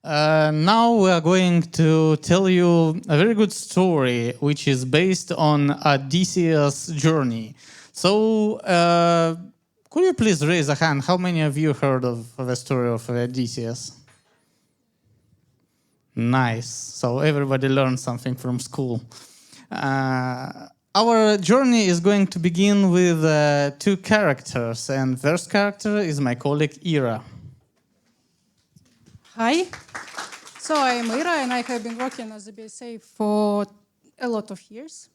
Now we are going to tell you a very good story, which is based on Odysseus' journey. So, could you please raise a hand? How many of you heard of the story of Odysseus? Nice. So everybody learned something from school. Our journey is going to begin with two characters, and first character is my colleague Ira. Hi. So I'm Ira, and I have been working as a BSA for a lot of years.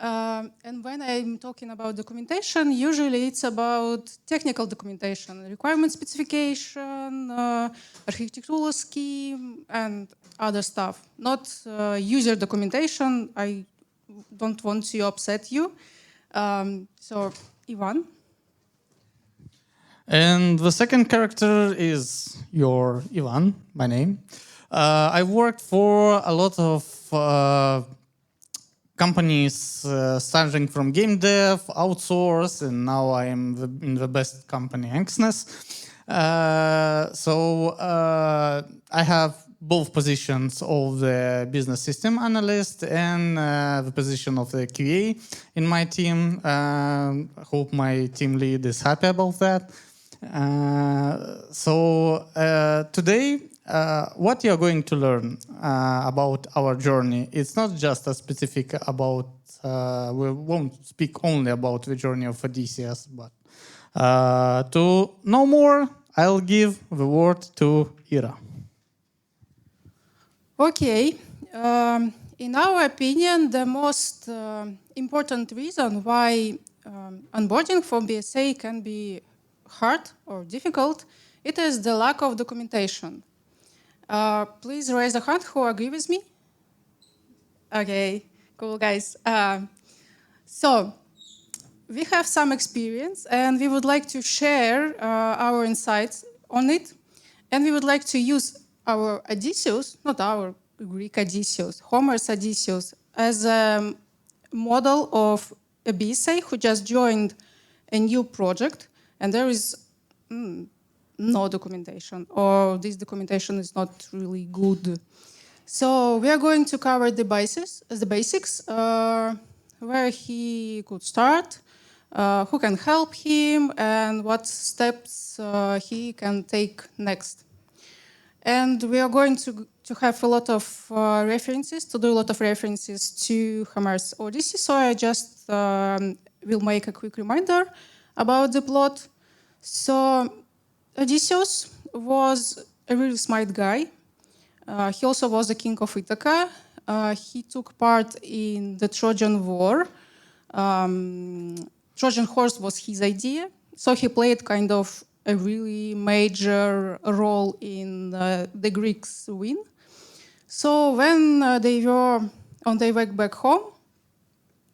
And when I'm talking about documentation, usually it's about technical documentation, requirement specification, architectural scheme, and other stuff. Not user documentation. I don't want to upset you. So, Ivan. And the second character is your Ivan, my name. I've worked for a lot of companies starting from game dev, outsource, and now I am in the best company, Exness. I have both positions of the business system analyst and the position of the QA in my team. Hope my team lead is happy about that. Today, what you're going to learn about our journey, it's not just a specific about, we won't speak only about the journey of Odysseus, but to know more, I'll give the word to Ira. Okay. In our opinion, the most important reason why onboarding for BSA can be hard or difficult, it is the lack of documentation. Please raise a hand who agree with me. Okay, cool guys. So we have some experience and we would like to share our insights on it. And we would like to use our Odysseus, not our Greek Odysseus, Homer's Odysseus, as a model of a BSA who just joined a new project and there is no documentation, or this documentation is not really good. So we are going to cover the basics, where he could start, who can help him, and what steps he can take next. And we are going to have a lot of references, to do a lot of references to Homer's Odyssey. So I just will make a quick reminder about the plot. So Odysseus was a really smart guy. He also was the king of Ithaca. He took part in the Trojan War. Trojan horse was his idea. So he played kind of a really major role in the Greeks' win. So when they were on their way back home,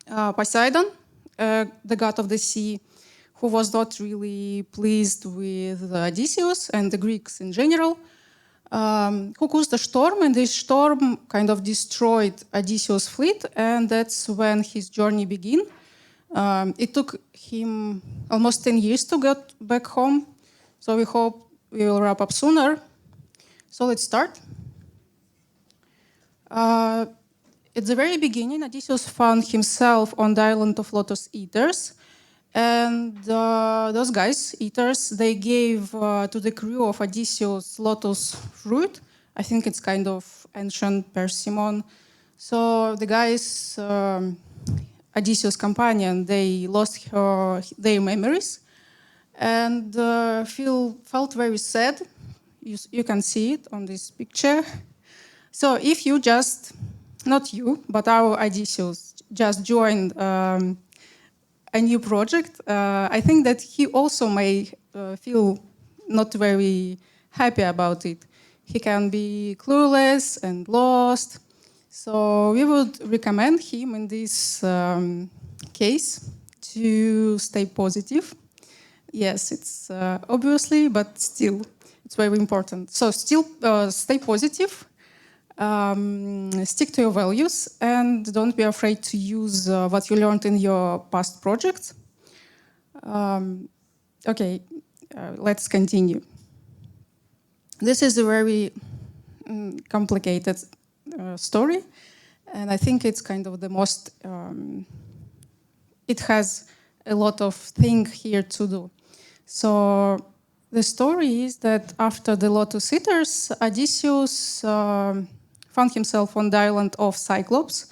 Poseidon, the god of the sea, who was not really pleased with Odysseus and the Greeks in general, who caused a storm, and this storm kind of destroyed Odysseus' fleet, and that's when his journey began. It took him almost 10 years to get back home, so we hope we will wrap up sooner. So let's start. At the very beginning, Odysseus found himself on the island of Lotus Eaters. And those guys, eaters, they gave to the crew of Odysseus lotus fruit. I think it's kind of ancient persimmon. So the guys, Odysseus' companion, they lost their memories and felt very sad. You can see it on this picture. So if you just, not you, but our Odysseus just joined a new project, I think that he also may feel not very happy about it. He can be clueless and lost. So we would recommend him in this case to stay positive. Yes, it's obviously, but still, it's very important. So still stay positive. Stick to your values and don't be afraid to use what you learned in your past projects. Okay, let's continue. This is a very complicated story, and I think it's kind of the most. It has a lot of things here to do. So the story is that after the Lotus Eaters, Odysseus found himself on the island of Cyclops.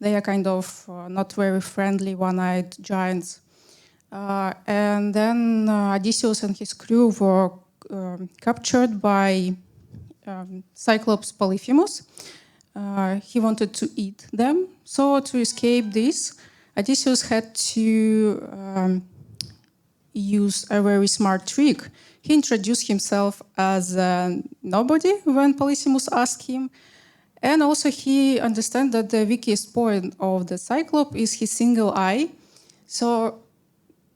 They are kind of not very friendly, one-eyed giants. And then Odysseus and his crew were captured by Cyclops Polyphemus. He wanted to eat them. So to escape this, Odysseus had to use a very smart trick. He introduced himself as a nobody when Polyphemus asked him. And also he understands that the weakest point of the Cyclops is his single eye. So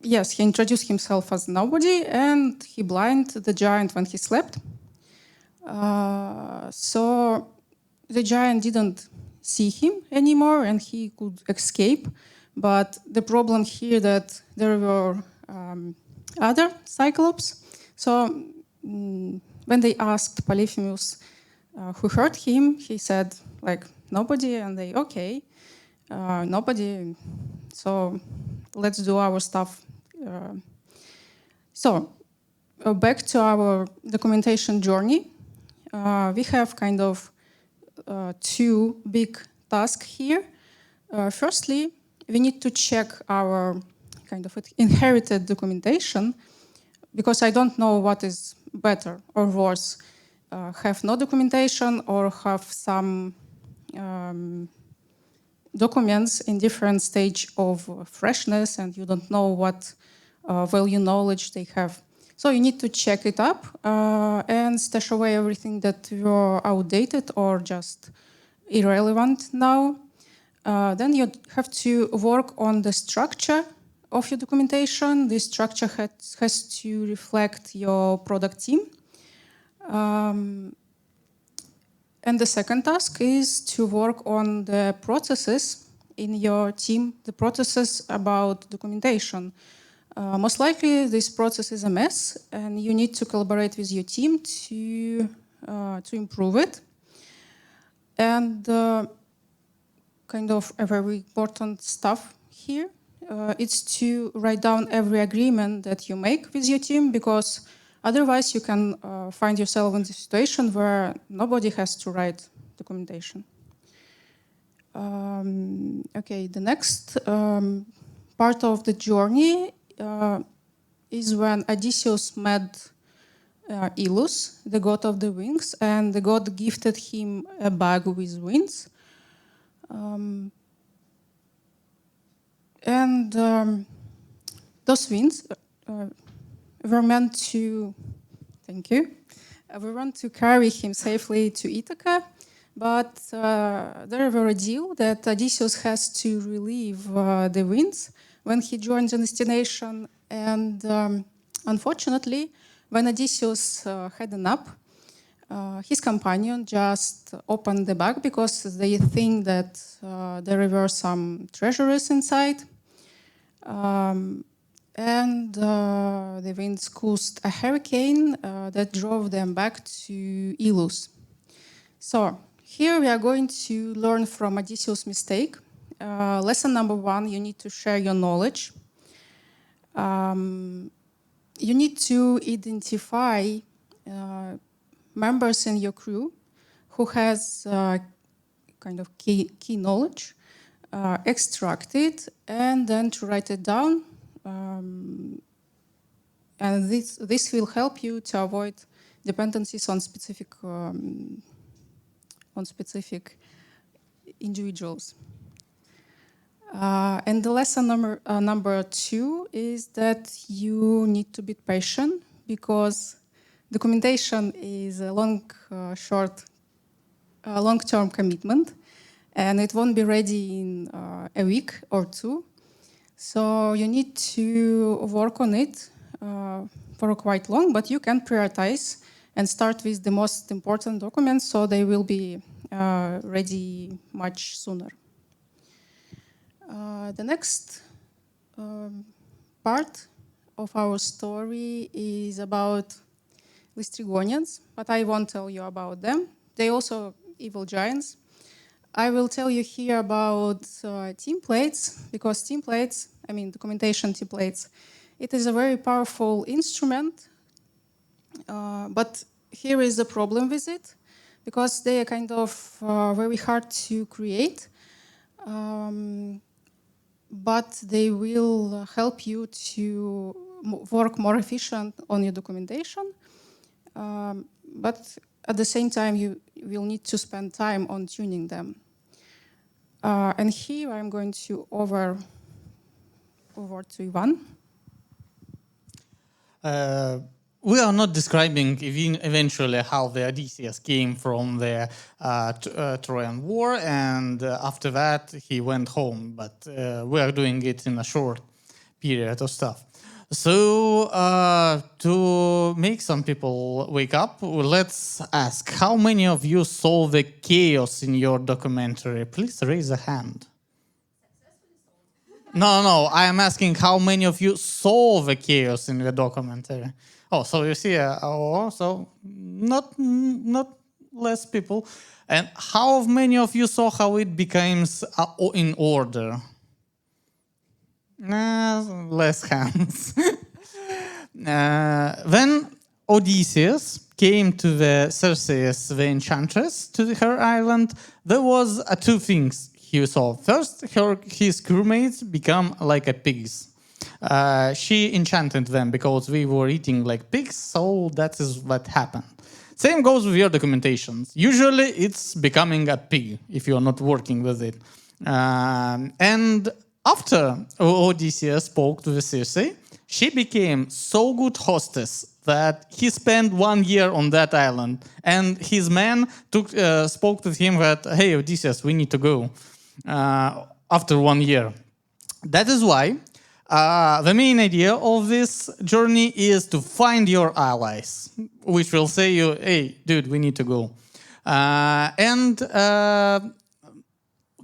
yes, he introduced himself as nobody and he blinded the giant when he slept. So the giant didn't see him anymore and he could escape. But the problem here that there were other Cyclops. So when they asked Polyphemus who hurt him, he said like nobody, and they okay, nobody. So let's do our stuff. So back to our documentation journey. We have kind of two big tasks here. Firstly, we need to check our kind of inherited documentation, because I don't know what is better or worse, have no documentation or have some documents in different stage of freshness and you don't know what value knowledge they have. So you need to check it up and stash away everything that you're outdated or just irrelevant now. Then you have to work on the structure of your documentation. This structure has to reflect your product team. And the second task is to work on the processes in your team, the processes about documentation. Most likely this process is a mess and you need to collaborate with your team to improve it. And kind of a very important stuff here, it's to write down every agreement that you make with your team, because otherwise you can find yourself in the situation where nobody has to write documentation. Okay, the next part of the journey is when Odysseus met Ilus, the god of the wings, and the god gifted him a bag with wings. Those wings were meant to, thank you, were meant to carry him safely to Ithaca, but there were a deal that Odysseus has to relieve the winds when he joins the destination. And unfortunately, when Odysseus had a nap, his companion just opened the bag because they think that there were some treasures inside. And the winds caused a hurricane that drove them back to Ilus. So here we are going to learn from Odysseus' mistake. Lesson number 1, you need to share your knowledge. You need to identify members in your crew who has kind of key knowledge, extract it, and then to write it down. And this will help you to avoid dependencies on specific individuals. And the lesson number 2 is that you need to be patient, because documentation is a long-term commitment, and it won't be ready in a week or 2. So you need to work on it for quite long, but you can prioritize and start with the most important documents, so they will be ready much sooner. The next part of our story is about Lystrigonians, but I won't tell you about them. they also evil giants. I will tell you here about templates, because templates, I mean documentation templates, it is a very powerful instrument, but here is a problem with it, because they are kind of very hard to create, but they will help you to work more efficient on your documentation. But at the same time, you will need to spend time on tuning them. And here I'm going to over to Ivan. We are not describing eventually how the Odysseus came from the Trojan War, and after that he went home, but we are doing it in a short period of stuff. So to make some people wake up, let's ask, how many of you saw the chaos in your documentary? Please raise a hand. No, I am asking how many of you saw the chaos in the documentary. Oh, so you see, so not less people. And how many of you saw how it becomes in order? Less hands. When Odysseus came to the Circeus, the enchantress, to her island, there was two things he saw. First, his crewmates become like a pigs. She enchanted them because we were eating like pigs, so that is what happened. Same goes with your documentations. Usually it's becoming a pig if you're not working with it. And after Odysseus spoke to the Circe, she became so good hostess that he spent 1 year on that island. And his man spoke to him that, hey, Odysseus, we need to go after 1 year. That is why the main idea of this journey is to find your allies, which will say you, hey, dude, we need to go.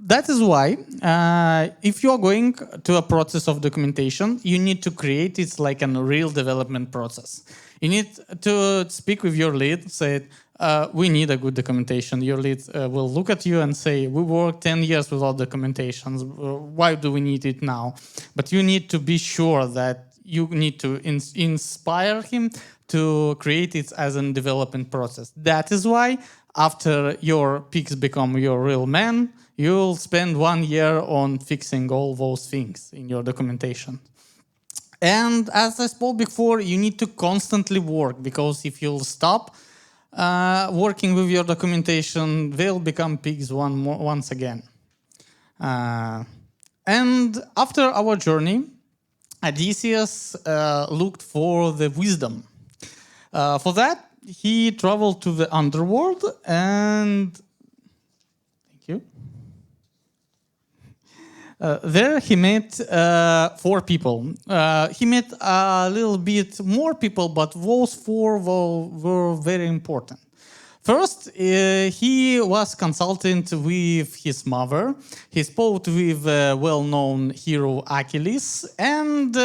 That is why if you are going to a process of documentation, you need to create it like a real development process. You need to speak with your lead, say, we need a good documentation. Your lead will look at you and say, we worked 10 years without documentations. Why do we need it now? But you need to be sure that you need to inspire him to create it as a development process. That is why after your pigs become your real men, you'll spend 1 year on fixing all those things in your documentation. And as I spoke before, you need to constantly work, because if you'll stop working with your documentation, they'll become pigs once again. And after our journey, Odysseus looked for the wisdom. For that, he traveled to the underworld and... Thank you. There he met 4 people. He met a little bit more people, but those 4 were very important. First, he was consultant with his mother. He spoke with well-known hero Achilles, and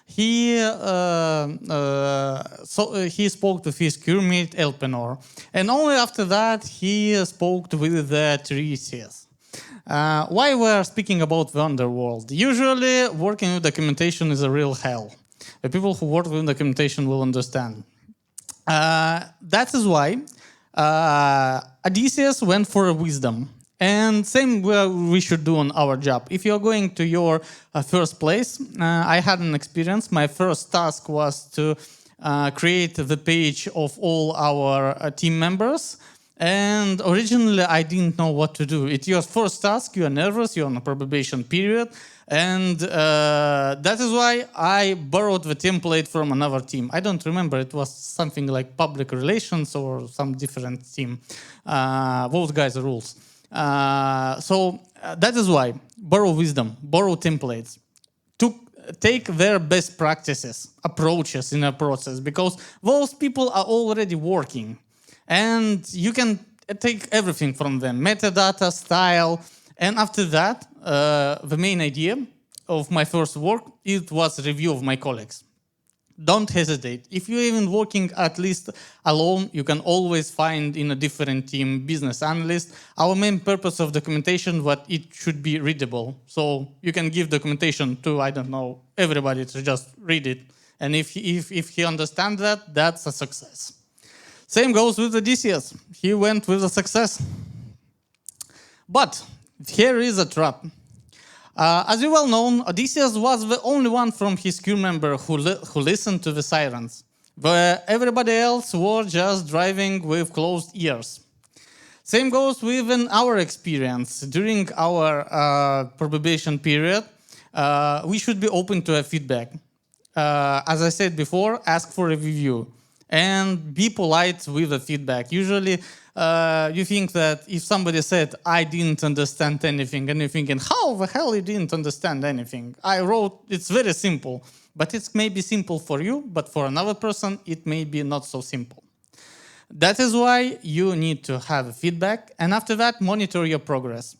he spoke with his crewmate Elpenor. And only after that, he spoke with Tiresias. Why we are speaking about the underworld? Usually, working with documentation is a real hell. The people who work with documentation will understand. That is why Odysseus went for wisdom. And same we should do on our job. If you're going to your first place, I had an experience. My first task was to create the page of all our team members. And originally, I didn't know what to do. It's your first task, you're nervous, you're on a probation period. And that is why I borrowed the template from another team. I don't remember, it was something like public relations or some different team. Those guys' rules. So that is why, borrow wisdom, borrow templates. Take their best practices, approaches in a process, because those people are already working. And you can take everything from them, metadata, style. And after that, the main idea of my first work, it was review of my colleagues. Don't hesitate. If you're even working at least alone, you can always find in a different team business analyst. Our main purpose of documentation, what it should be readable. So you can give documentation to, I don't know, everybody to just read it. And if he understands that, that's a success. Same goes with Odysseus. He went with a success. But here is a trap. As you well know, Odysseus was the only one from his crew member who listened to the sirens, where everybody else was just driving with closed ears. Same goes with our experience. During our probation period, we should be open to a feedback. As I said before, ask for a review and be polite with the feedback. Usually, you think that if somebody said, I didn't understand anything, and you're thinking, how the hell you didn't understand anything? I wrote, it's very simple, but it may be simple for you, but for another person, it may be not so simple. That is why you need to have feedback, and after that, monitor your progress.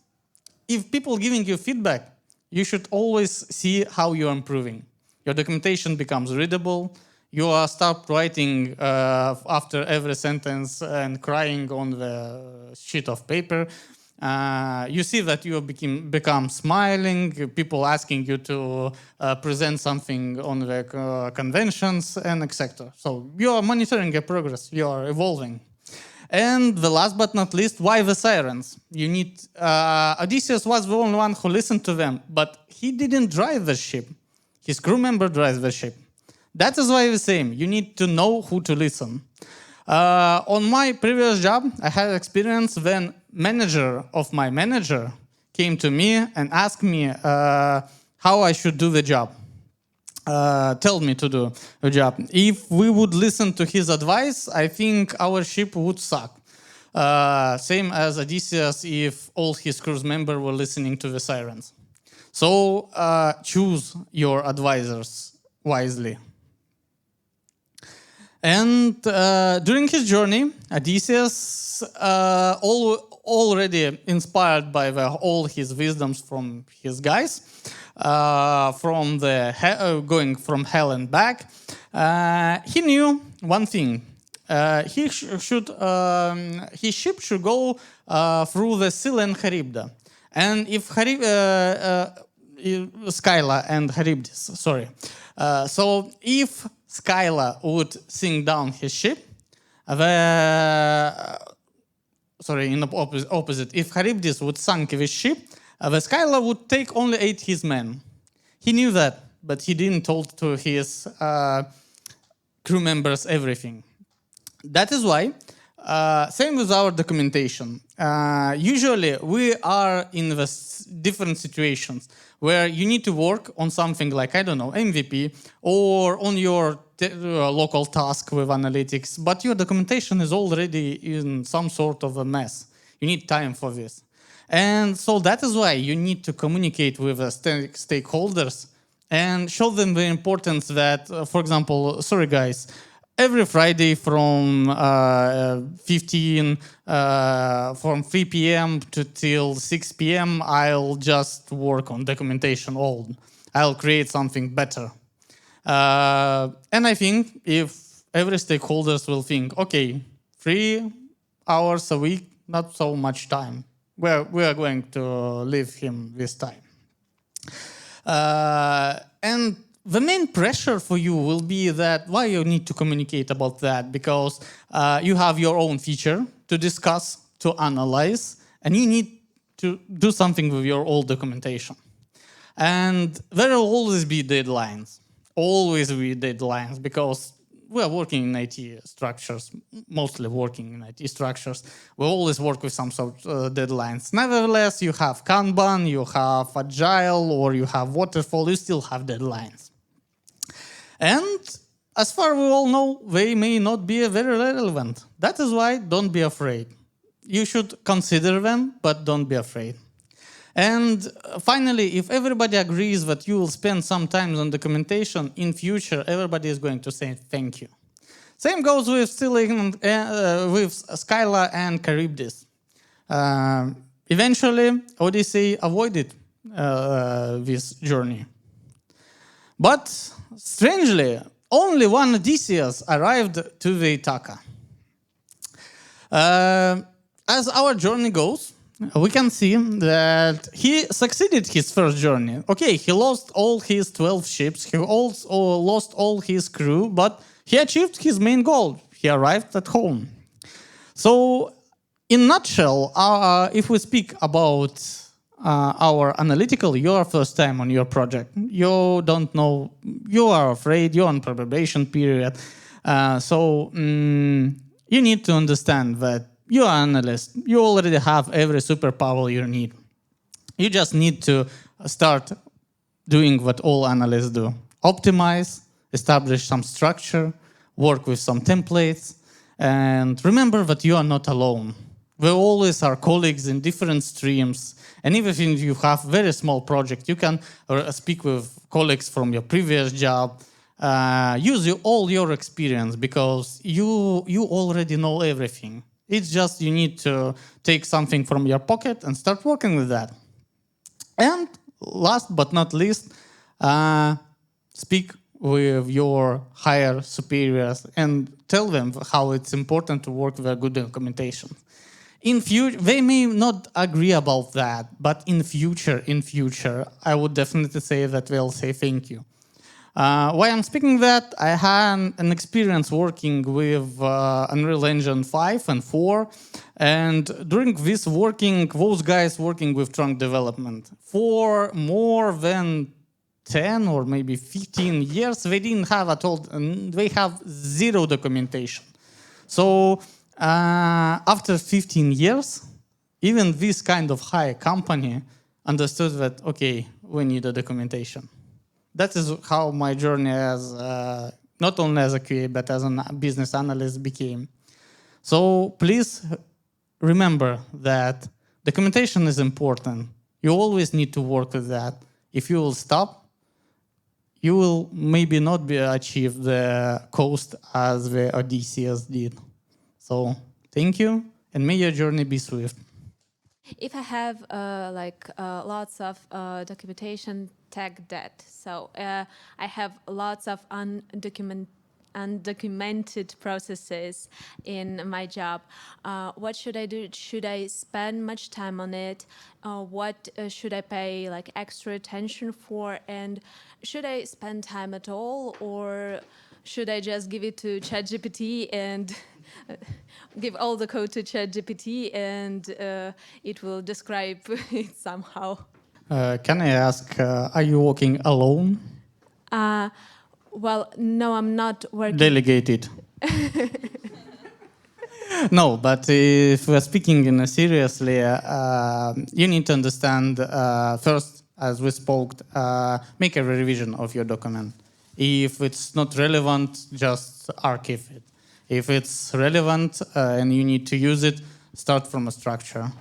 If people giving you feedback, you should always see how you're improving. Your documentation becomes readable. You start writing after every sentence and crying on the sheet of paper. You see that you become smiling, people asking you to present something on the conventions and etc. So you are monitoring your progress, you are evolving. And the last but not least, why the sirens? You need Odysseus was the only one who listened to them, but he didn't drive the ship. His crew member drives the ship. That is why the same. You need to know who to listen. On my previous job, I had experience when manager of my manager came to me and asked me how I should do the job. Tell me to do the job. If we would listen to his advice, I think our ship would suck. Same as Odysseus if all his crew members were listening to the sirens. So choose your advisors wisely. And during his journey, Odysseus, already inspired by all his wisdoms from his guys, from going from hell and back, he knew one thing. His ship should go through the Scylla and Charybdis. And if Scylla and Charybdis, sorry. So if Scylla would sink down his ship, in the opposite, if Charybdis would sink his ship, the Scylla would take only 8 his men. He knew that, but he didn't tell to his crew members everything. That is why, same with our documentation. Usually we are in the different situations where you need to work on something like, I don't know, MVP, or on your local task with analytics, but your documentation is already in some sort of a mess. You need time for this. And so that is why you need to communicate with the stakeholders and show them the importance that, for example, sorry guys, every Friday from 3 p.m. till 6 p.m. I'll just work on documentation I'll create something better. And I think if every stakeholders will think, okay, 3 hours a week, not so much time. We are going to leave him this time. And the main pressure for you will be that why you need to communicate about that, because you have your own feature to discuss, to analyze, and you need to do something with your old documentation. And there will always be deadlines. Always be deadlines, because we are working in IT structures, mostly working in IT structures. We always work with some sort of deadlines. Nevertheless, you have Kanban, you have Agile, or you have Waterfall, you still have deadlines. And as far as we all know, they may not be very relevant. That is why don't be afraid. You should consider them, but don't be afraid. And finally, if everybody agrees that you will spend some time on documentation, in future, everybody is going to say thank you. Same goes with Scylla and Charybdis. Eventually, Odyssey avoided this journey. But strangely, only one Odysseus arrived to the Ithaca. As our journey goes, we can see that he succeeded his first journey. Okay, he lost all his 12 ships, he also lost all his crew, but he achieved his main goal. He arrived at home. So, in a nutshell, if we speak about our analytical, you're first time on your project. You don't know, you are afraid, you're on probation period. You need to understand that you're an analyst. You already have every superpower you need. You just need to start doing what all analysts do. Optimize, establish some structure, work with some templates, and remember that you are not alone. We always are colleagues in different streams, and even if you have very small project, you can speak with colleagues from your previous job. Use all your experience because you already know everything. It's just you need to take something from your pocket and start working with that. And last but not least, speak with your higher superiors and tell them how it's important to work with a good documentation. In future, they may not agree about that, but in future, I would definitely say that they'll say thank you. Why I'm speaking that, I had an experience working with Unreal Engine 5 and 4, and during this those guys working with trunk development, for more than 10 or maybe 15 years, they didn't have at all, they have zero documentation. So after 15 years, even this kind of high company understood that, okay, we need a documentation. That is how my journey as, not only as a QA, but as a business analyst became. So please remember that documentation is important. You always need to work with that. If you will stop, you will maybe not achieve the coast as the Odysseus did. So thank you, and may your journey be swift. If I have lots of documentation tag debt, so I have lots of undocumented processes in my job. What should I do? Should I spend much time on it? What should I pay extra attention for? And should I spend time at all, or should I just give it to ChatGPT and give all the code to ChatGPT and it will describe it somehow? Can I ask, are you working alone? Well, no, I'm not working. Delegated. No, but if we're speaking in a seriously, you need to understand first, as we spoke, make a revision of your document. If it's not relevant, just archive it. If it's relevant and you need to use it, start from a structure.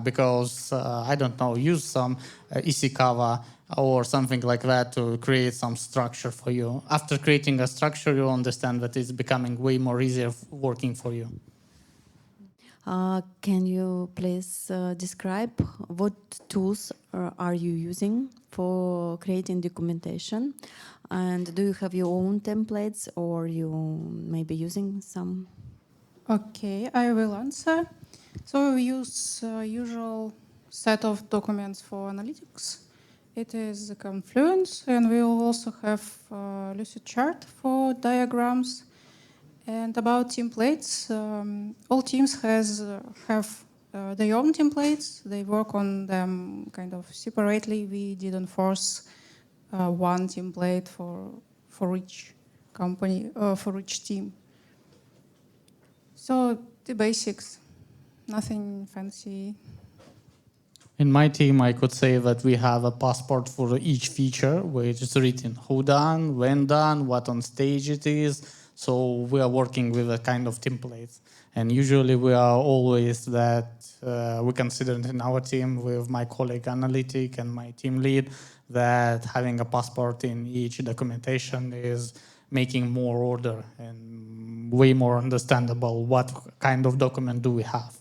Because, I don't know, use some Ishikawa or something like that to create some structure for you. After creating a structure, you'll understand that it's becoming way more easier working for you. Can you please describe what tools are you using for creating documentation? And do you have your own templates, or you may be using some? Okay, I will answer. So we use usual set of documents for analytics. It is Confluence, and we will also have Lucidchart for diagrams. And about templates, all teams have their own templates. They work on them kind of separately. We didn't force one template for each company, for each team. So the basics, nothing fancy. In my team, I could say that we have a passport for each feature, which is written who done, when done, what on stage it is. So we are working with a kind of templates. And usually we are always that we consider in our team with my colleague analytic and my team lead that having a passport in each documentation is making more order and way more understandable what kind of document do we have.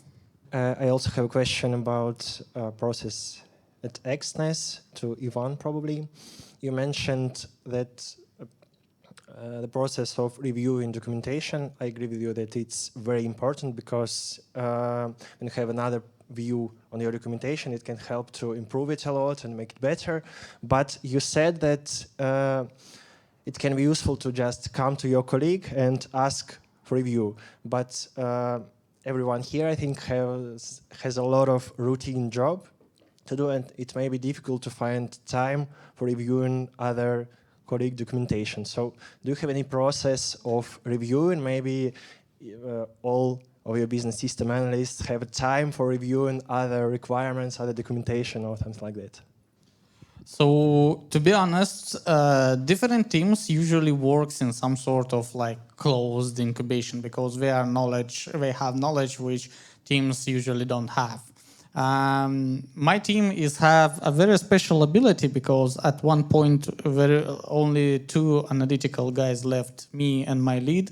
I also have a question about process at Exness to Ivan, probably. You mentioned that The process of reviewing documentation, I agree with you that it's very important because when you have another view on your documentation, it can help to improve it a lot and make it better. But you said that it can be useful to just come to your colleague and ask for review. But everyone here, I think, has a lot of routine job to do, and it may be difficult to find time for reviewing other colleague documentation. So do you have any process of reviewing? Maybe all of your business system analysts have time for reviewing other requirements, other documentation or something like that? So to be honest, different teams usually works in some sort of like closed incubation because they have knowledge which teams usually don't have. My team have a very special ability because at one point only 2 analytical guys left, me and my lead.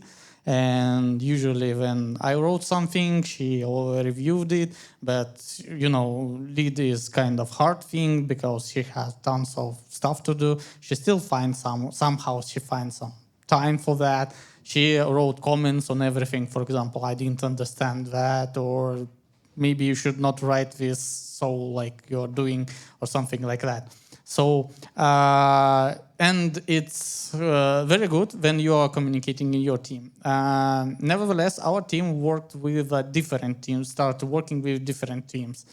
And usually when I wrote something, she reviewed it. But, you know, lead is kind of hard thing because she has tons of stuff to do. She still finds somehow she finds some time for that. She wrote comments on everything. For example, I didn't understand that, or maybe you should not write this so like you're doing, or something like that. So, and it's very good when you are communicating in your team. Nevertheless, our team worked with different teams, started working with different teams.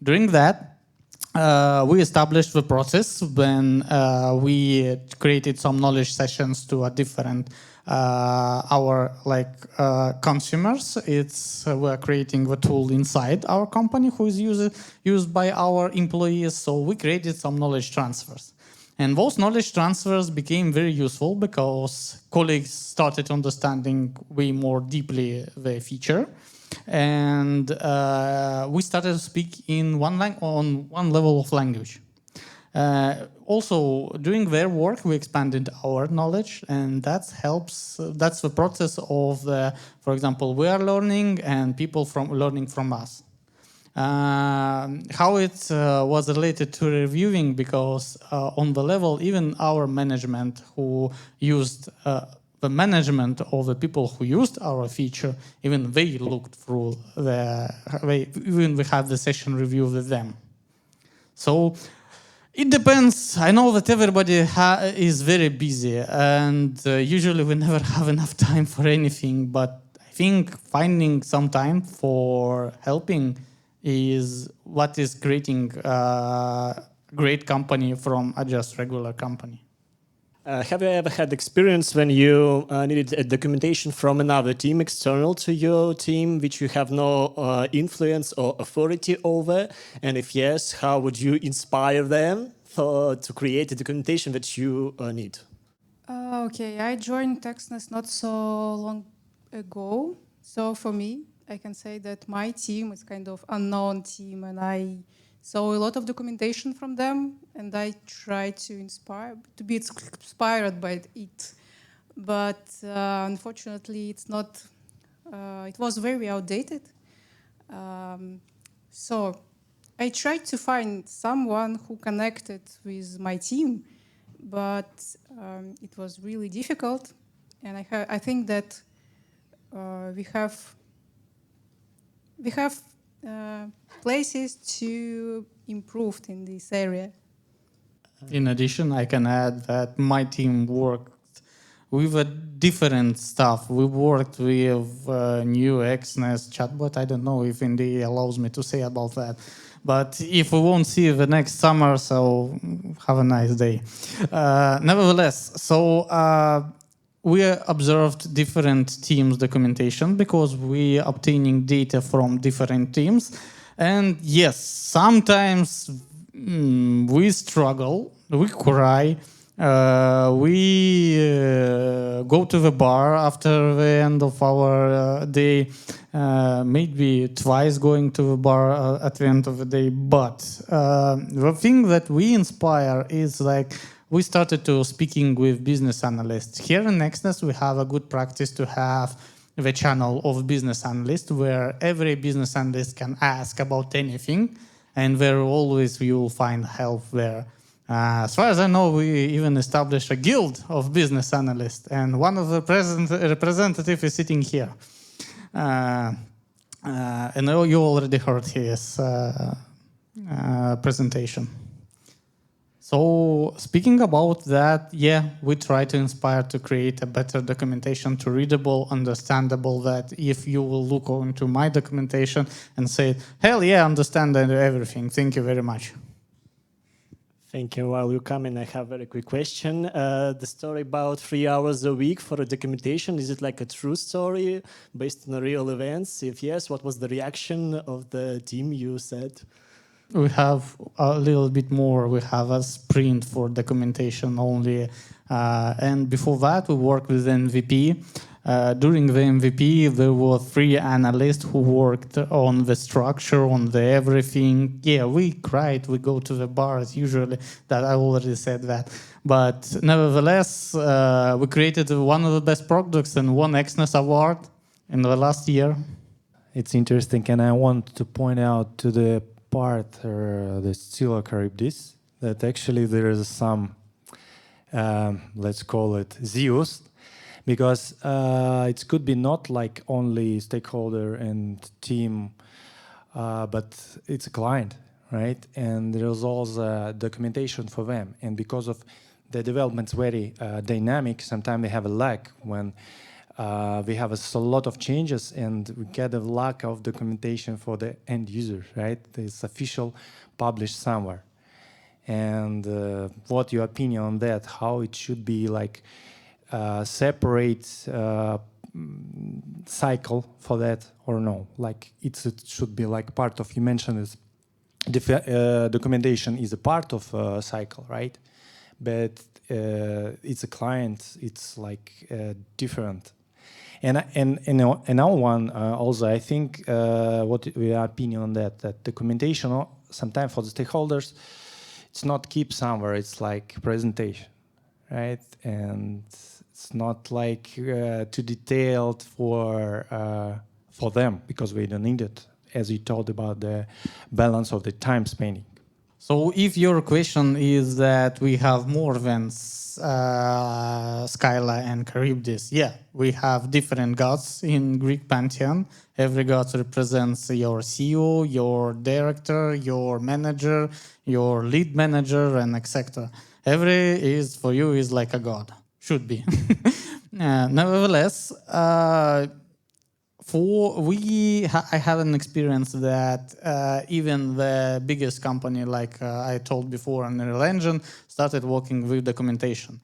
During that, we established the process when we created some knowledge sessions to a different consumers. We're creating the tool inside our company who is used by our employees. So we created some knowledge transfers. And those knowledge transfers became very useful because colleagues started understanding way more deeply the feature. And we started to speak in on one level of language. Also, during their work, we expanded our knowledge, and that helps. That's the process of, for example, we are learning and people learning from us. How it was related to reviewing, because on the level, even our management who used the management of the people who used our feature, even they looked through even we had the session review with them. So it depends. I know that everybody is very busy, and usually we never have enough time for anything, but I think finding some time for helping is what is creating a great company from a just regular company. Have you ever had experience when you needed a documentation from another team external to your team, which you have no influence or authority over? And if yes, how would you inspire them to create a documentation that you need? Okay, I joined Exness not so long ago. So for me, I can say that my team is kind of unknown team, and I saw a lot of documentation from them, and I try to be inspired by it. But unfortunately, it's not. It was very outdated. So I tried to find someone who connected with my team, but it was really difficult. And I think that we have places to improve in this area. In addition, I can add that my team worked with a different stuff. We worked with new Exness chatbot. I don't know if NDA allows me to say about that. But if we won't see you the next summer, so have a nice day. Nevertheless, so we observed different teams' documentation because we obtaining data from different teams. And yes, sometimes we struggle, we cry, we go to the bar after the end of our day, maybe twice going to the bar at the end of the day. But the thing that we inspire is like we started to speaking with business analysts. Here in Exness, we have a good practice to have the channel of business analysts where every business analyst can ask about anything, and where always you will find help there. As far as I know, we even established a guild of business analysts, and one of the representatives is sitting here. And you already heard his presentation. So speaking about that, yeah, we try to inspire to create a better documentation, to readable, understandable, that if you will look into my documentation and say, hell yeah, understand everything. Thank you very much. Thank you. While you come in, I have a very quick question. The story about 3 hours a week for a documentation, is it like a true story based on real events? If yes, what was the reaction of the team you said? We have a little bit more. We have a sprint for documentation only. And before that, we worked with MVP. During the MVP, there were 3 analysts who worked on the structure, on the everything. Yeah, we cried, we go to the bars usually, that I already said that. But nevertheless, we created one of the best products and won Exness award in the last year. It's interesting, and I want to point out to the part the Stila Charybdis that actually there is some let's call it Zeus, because it could be not like only stakeholder and team, but it's a client, right? And there's also documentation for them, and because of the development's very dynamic, sometimes they have a lag when we have a lot of changes and we get a lack of documentation for the end user, right? It's official, published somewhere. And what your opinion on that? How it should be like separate cycle for that or no? Like it should be like part of, you mentioned this, documentation is a part of a cycle, right? But it's a client, it's like different. And our one also, I think, what your opinion on that? That documentation sometimes for the stakeholders, it's not keep somewhere. It's like presentation, right? And it's not like too detailed for them because we don't need it, as you told about the balance of the time spending. So if your question is that we have more than Skyla and Charybdis, yeah, we have different gods in Greek pantheon. Every god represents your CEO, your director, your manager, your lead manager, and etc. Every is for you is like a god, should be. Nevertheless, I have an experience that even the biggest company, like I told before, Unreal Engine, started working with documentation.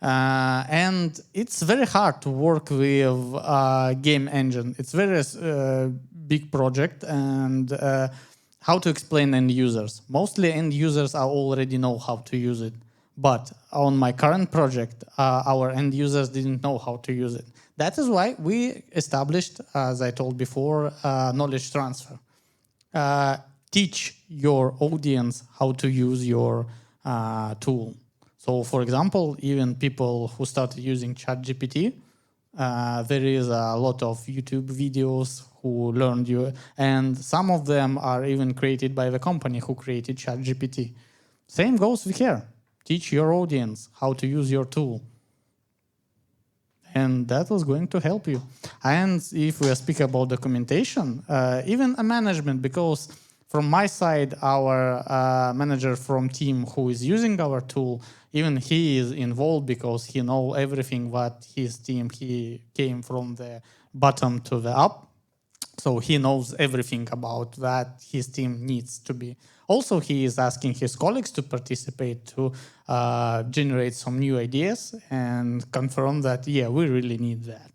And it's very hard to work with game engine. It's very big project, and how to explain end users. Mostly end users already know how to use it. But on my current project, our end users didn't know how to use it. That is why we established, as I told before, knowledge transfer. Teach your audience how to use your tool. So, for example, even people who started using ChatGPT, there is a lot of YouTube videos who learned you, and some of them are even created by the company who created ChatGPT. Same goes with here. Teach your audience how to use your tool. And that was going to help you. And if we speak about documentation, even a management, because from my side, our manager from team who is using our tool, even he is involved because he knows everything what his team, he came from the bottom to the up. So he knows everything about that his team needs to be. Also, he is asking his colleagues to participate to generate some new ideas and confirm that, yeah, we really need that.